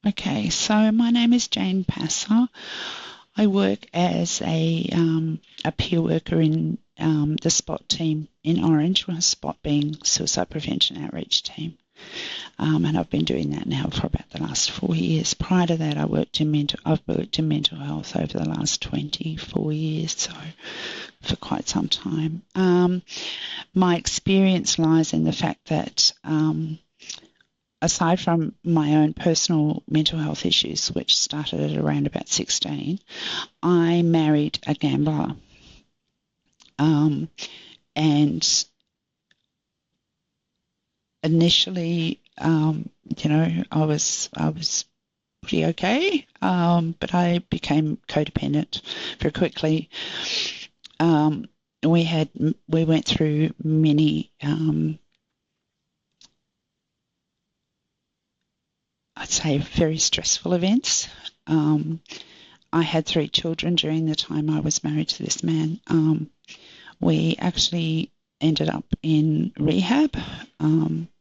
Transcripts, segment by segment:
Okay, so my name is Jane Passer. I work as a peer worker in the SPOT team in Orange, with SPOT being Suicide Prevention Outreach Team. And I've been doing that now for about the last 4 years. Prior to that, I've worked in mental health over the last 24 years, so for quite some time. My experience lies in the fact that aside from my own personal mental health issues, which started at around about 16, I married a gambler. And initially, I was pretty okay, but I became codependent very quickly. We went through many, I'd say, very stressful events. I had 3 children during the time I was married to this man. We actually ended up in rehab.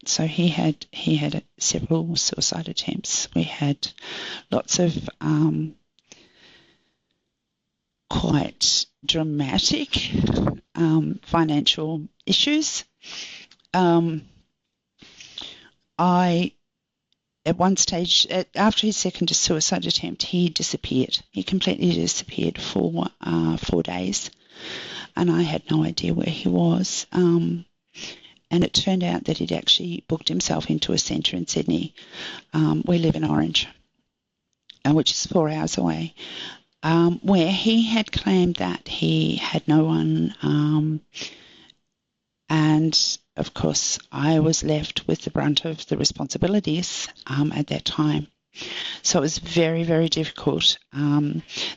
So he had several suicide attempts. We had lots of quite dramatic financial issues. At one stage, after his second suicide attempt, he disappeared. He completely disappeared for 4 days, and I had no idea where he was. And it turned out that he'd actually booked himself into a centre in Sydney. We live in Orange, which is 4 hours away, where he had claimed that he had no one, and of course, I was left with the brunt of the responsibilities at that time. So it was very, very difficult.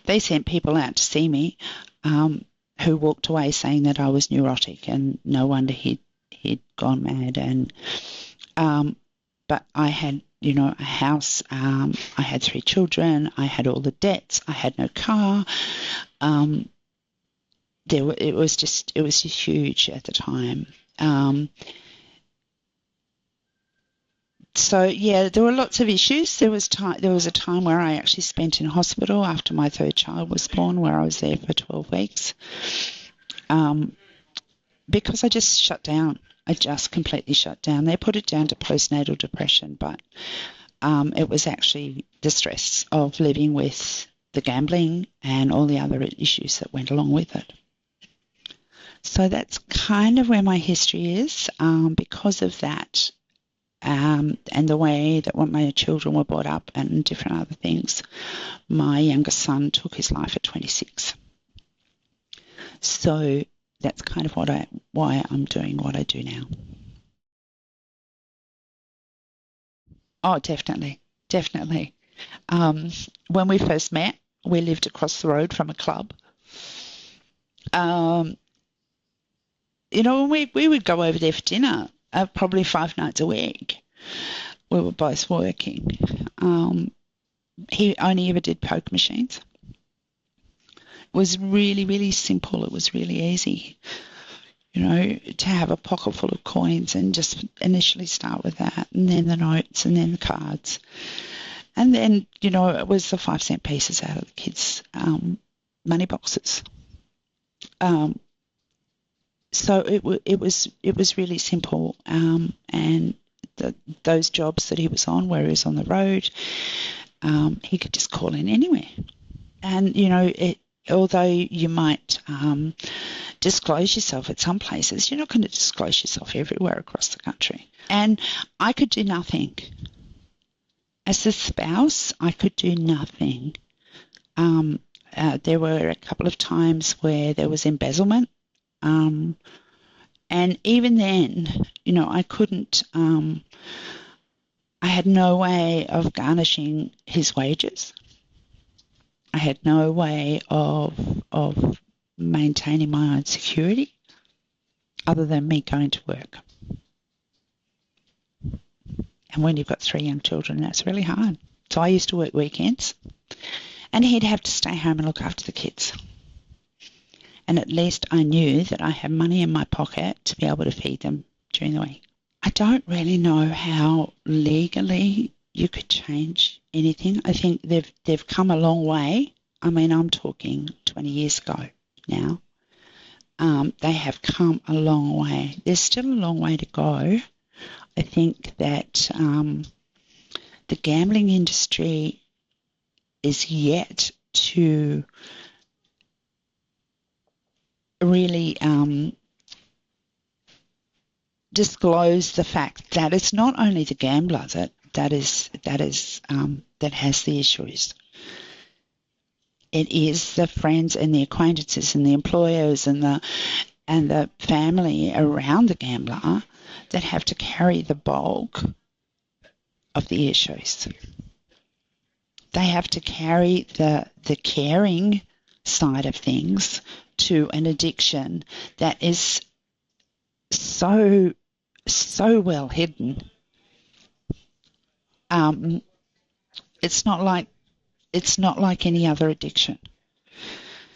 They sent people out to see me who walked away saying that I was neurotic and no wonder he'd gone mad. And but I had, a house. I had 3 children. I had all the debts. I had no car. It was just huge at the time. So yeah, there were lots of issues. There was a time where I actually spent in hospital after my 3rd child was born, where I was there for 12 weeks, because I just shut down. I just completely shut down. They put it down to postnatal depression, but it was actually the stress of living with the gambling and all the other issues that went along with it. So that's kind of where my history is. Because of that, and the way that my children were brought up and different other things, my youngest son took his life at 26. So that's kind of why I'm doing what I do now. Oh, definitely. When we first met, we lived across the road from a club. We would go over there for dinner probably 5 nights a week. We were both working. He only ever did poker machines. It was really, really simple. It was really easy, to have a pocket full of coins and just initially start with that, and then the notes, and then the cards. And then, it was the 5-cent pieces out of the kids' money boxes. So it was really simple, and those jobs that he was on, where he was on the road, he could just call in anywhere. And although you might disclose yourself at some places, you're not going to disclose yourself everywhere across the country. And I could do nothing. As a spouse, I could do nothing. There were a couple of times where there was embezzlement. And even then, I couldn't, I had no way of garnishing his wages. I had no way of maintaining my own security other than me going to work. And when you've got 3 young children, that's really hard. So I used to work weekends, and he'd have to stay home and look after the kids. And at least I knew that I had money in my pocket to be able to feed them during the week. I don't really know how legally you could change anything. I think they've come a long way. I mean, I'm talking 20 years ago now. They have come a long way. There's still a long way to go. I think that the gambling industry is yet to really disclose the fact that it's not only the gambler that has the issues. It is the friends and the acquaintances and the employers and the family around the gambler that have to carry the bulk of the issues. They have to carry the caring side of things to an addiction that is so well hidden. It's not like any other addiction.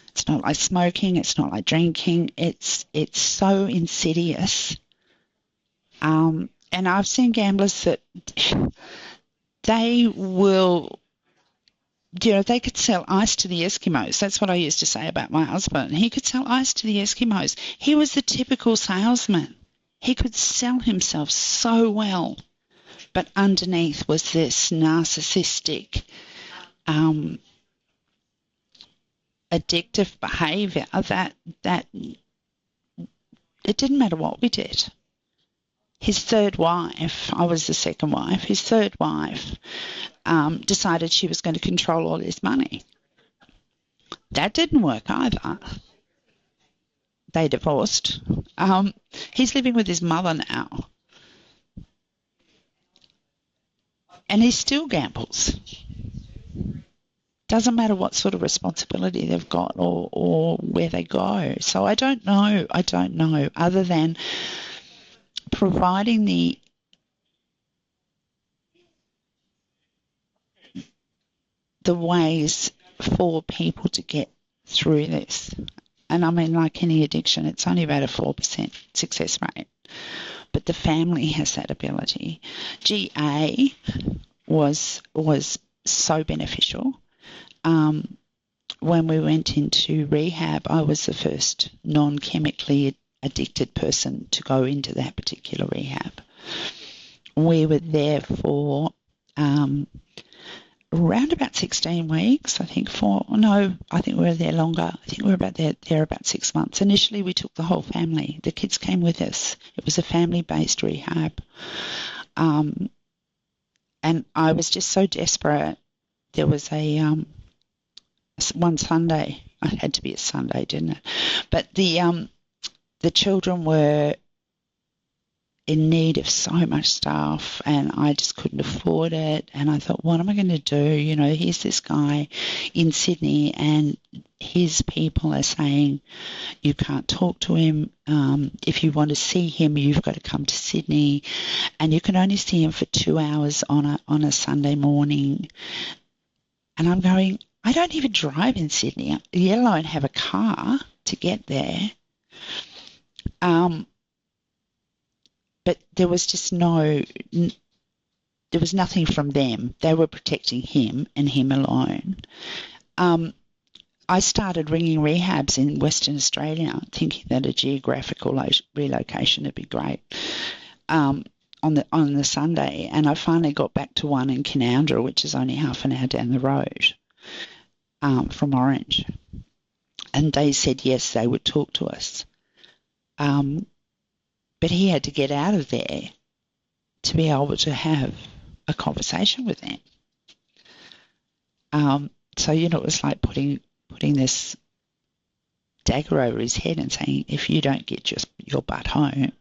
It's not like smoking. It's not like drinking. It's so insidious. And I've seen gamblers that they will, they could sell ice to the Eskimos. That's what I used to say about my husband. He could sell ice to the Eskimos. He was the typical salesman. He could sell himself so well, but underneath was this narcissistic, addictive behaviour that it didn't matter what we did. His third wife, I was the second wife, his third wife decided she was going to control all his money. That didn't work either. They divorced. He's living with his mother now. And he still gambles. Doesn't matter what sort of responsibility they've got or where they go. So I don't know, other than providing the ways for people to get through this. And I mean, like any addiction, it's only about a 4% success rate. But the family has that ability. GA was so beneficial. When we went into rehab, I was the first non-chemically addicted person to go into that particular rehab. We were there for around about 16 weeks, I think we were there longer. I think we were there about 6 months. Initially, we took the whole family. The kids came with us. It was a family-based rehab. And I was just so desperate. There was one Sunday. It had to be a Sunday, didn't it? But the children were in need of so much stuff, and I just couldn't afford it. And I thought, what am I going to do? Here's this guy in Sydney, and his people are saying you can't talk to him. If you want to see him, you've got to come to Sydney, and you can only see him for 2 hours on a Sunday morning. And I'm going, I don't even drive in Sydney, let alone have a car to get there. But there was just there was nothing from them. They were protecting him and him alone. I started ringing rehabs in Western Australia, thinking that a geographical relocation would be great on the Sunday. And I finally got back to one in Canowindra, which is only half an hour down the road from Orange. And they said, yes, they would talk to us. But he had to get out of there to be able to have a conversation with them. So, it was like putting this dagger over his head and saying, if you don't get your butt home,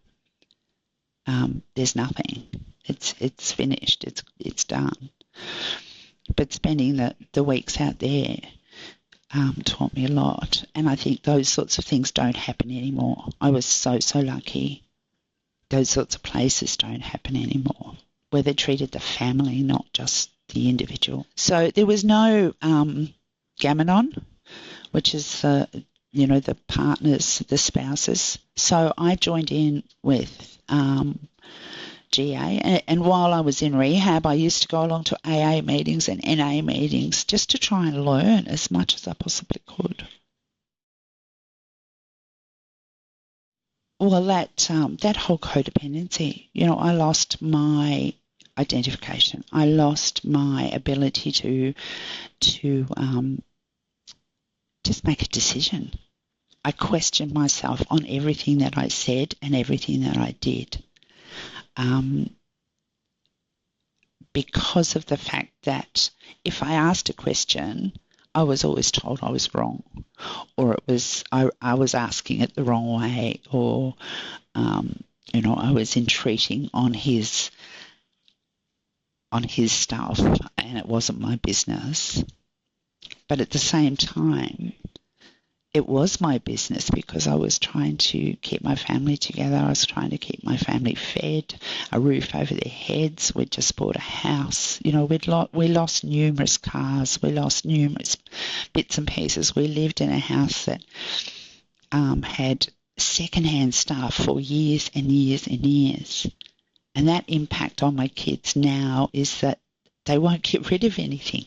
there's nothing. It's finished. It's done. But spending the weeks out there taught me a lot. And I think those sorts of things don't happen anymore. I was so lucky. Those sorts of places don't happen anymore, where they treated the family, not just the individual. So there was no Gamanon, which is the partners, the spouses. So I joined in with GA. And while I was in rehab, I used to go along to AA meetings and NA meetings just to try and learn as much as I possibly could. Well, that whole codependency, I lost my identification. I lost my ability to just make a decision. I questioned myself on everything that I said and everything that I did, because of the fact that if I asked a question, I was always told I was wrong, or I was asking it the wrong way, or I was entreating on his stuff, and it wasn't my business. But at the same time, it was my business because I was trying to keep my family together. I was trying to keep my family fed, a roof over their heads. We'd just bought a house. We lost numerous cars. We lost numerous bits and pieces. We lived in a house that had secondhand stuff for years and years and years. And that impact on my kids now is that they won't get rid of anything.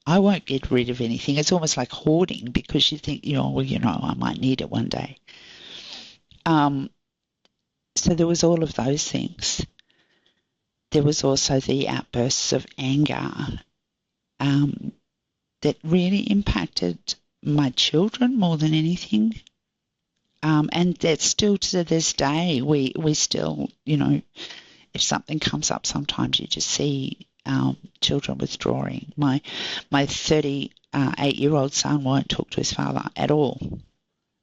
I won't get rid of anything. It's almost like hoarding because you think, I might need it one day. So there was all of those things. There was also the outbursts of anger that really impacted my children more than anything. And that still to this day, we still, if something comes up, sometimes you just see children withdrawing. My 38-year-old son won't talk to his father at all.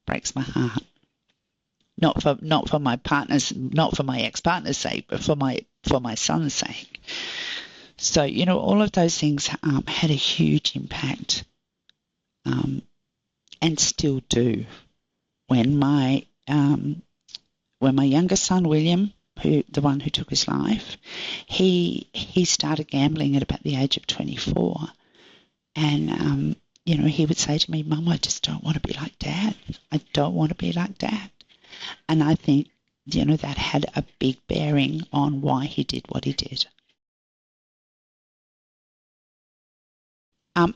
Breaks my heart. Not for my ex-partner's sake, but for my son's sake. So all of those things had a huge impact, and still do. When my younger son William, the one who took his life, he started gambling at about the age of 24, and he would say to me, "Mum, I just don't want to be like Dad. I don't want to be like Dad." And I think that had a big bearing on why he did what he did.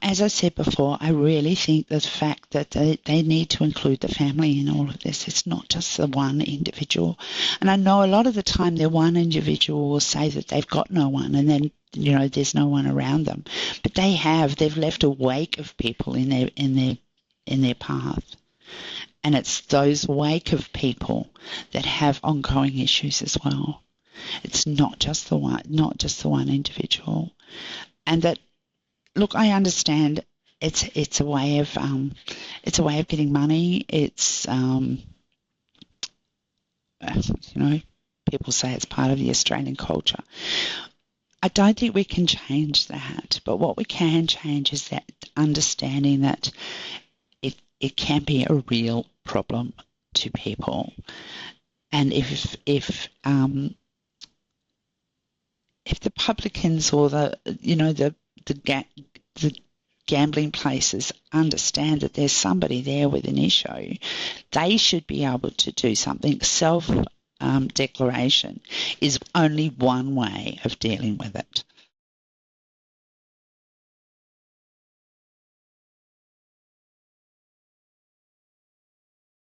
As I said before, I really think the fact that they need to include the family in all of this. It's not just the one individual. And I know a lot of the time the one individual will say that they've got no one, and then there's no one around them. But they've left a wake of people in their path. And it's those wake of people that have ongoing issues as well. It's not just the one individual. And that, look, I understand it's a way of getting money. It's people say it's part of the Australian culture. I don't think we can change that, but what we can change is that understanding that it can be a real problem to people, and if the publicans or the gambling places understand that there's somebody there with an issue, they should be able to do something. Self-declaration is only one way of dealing with it.